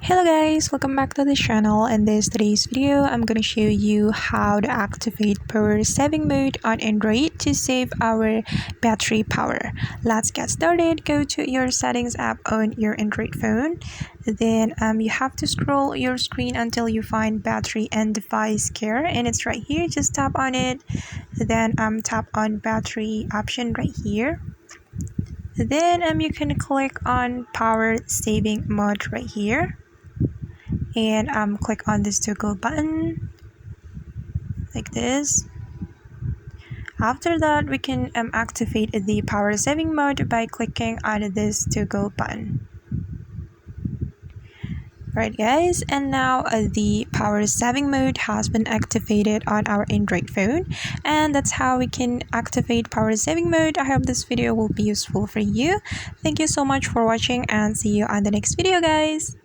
Hello guys, welcome back to the channel. In today's video, I'm gonna show you how to activate power saving mode on Android to save our battery power. Let's get started. Go to your settings app on your Android phone. Then you have to scroll your screen until you find battery and device care, and it's right here. Just tap on it. Then tap on battery option right here. Then you can click on power saving mode right here, and click on this toggle button like this. After that, we can activate the power saving mode by clicking on this toggle button. Right guys, and now the power saving mode has been activated on our Android phone, and that's how we can activate power saving mode. I hope this video will be useful for you. Thank you so much for watching, and see you on the next video guys.